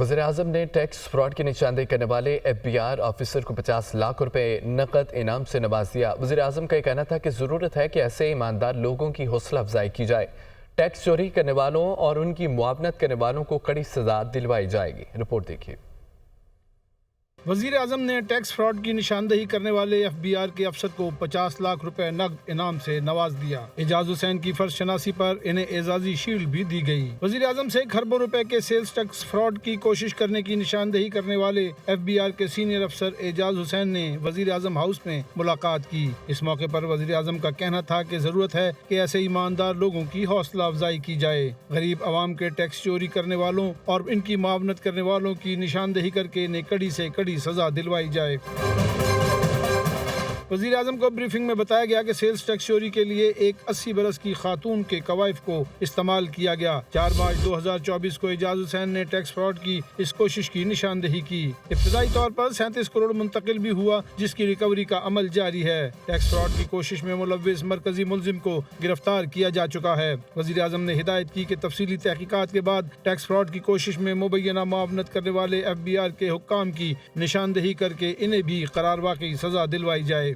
وزیراعظم نے tax fraud کی نشاندہی کرنے والے ایف بی آر آفیسر کو 50 لاکھ روپے نقد انعام سے نواز دیا۔ وزیراعظم کا یہ کہنا تھا کہ ضرورت ہے کہ ایسے ایماندار لوگوں کی حوصلہ افزائی کی جائے۔ ٹیکس چوری کرنے والوں اور ان کی معاونت کرنے والوں کو کڑی سزا دلوائی جائے گی۔ رپورٹ دیکھیے۔ وزیر اعظم نے ٹیکس فراڈ کی نشاندہی کرنے والے ایف بی آر کے افسر کو 50 لاکھ روپے نقد انعام سے نواز دیا۔ اعجاز حسین کی فرض شناسی پر انہیں اعزازی شیلڈ بھی دی گئی۔ وزیر اعظم سے کھربوں روپے کے سیلز ٹیکس فراڈ کی کوشش کرنے کی نشاندہی کرنے والے ایف بی آر کے سینئر افسر اعجاز حسین نے وزیر اعظم ہاؤس میں ملاقات کی۔ اس موقع پر وزیر اعظم کا کہنا تھا کہ ضرورت ہے کہ ایسے ایماندار لوگوں کی حوصلہ افزائی کی جائے، غریب عوام کے ٹیکس چوری کرنے والوں اور ان کی معاونت کرنے والوں کی نشاندہی کر کے انہیں کڑی سے کڑی سزا دلوائی جائے۔ وزیر اعظم کو بریفنگ میں بتایا گیا کہ سیلز ٹیکس چوری کے لیے ایک 80 برس کی خاتون کے کوائف کو استعمال کیا گیا۔ 4 مارچ 2024 کو اعجاز حسین نے ٹیکس فراڈ کی اس کوشش کی نشاندہی کی۔ ابتدائی طور پر 37 کروڑ منتقل بھی ہوا، جس کی ریکوری کا عمل جاری ہے۔ ٹیکس فراڈ کی کوشش میں ملوث مرکزی ملزم کو گرفتار کیا جا چکا ہے۔ وزیر اعظم نے ہدایت کی کہ تفصیلی تحقیقات کے بعد ٹیکس فراڈ کی کوشش میں مبینہ معاونت کرنے والے ایف بی آر کے حکام کی نشاندہی کر کے انہیں بھی قرار واقعی سزا دلوائی جائے۔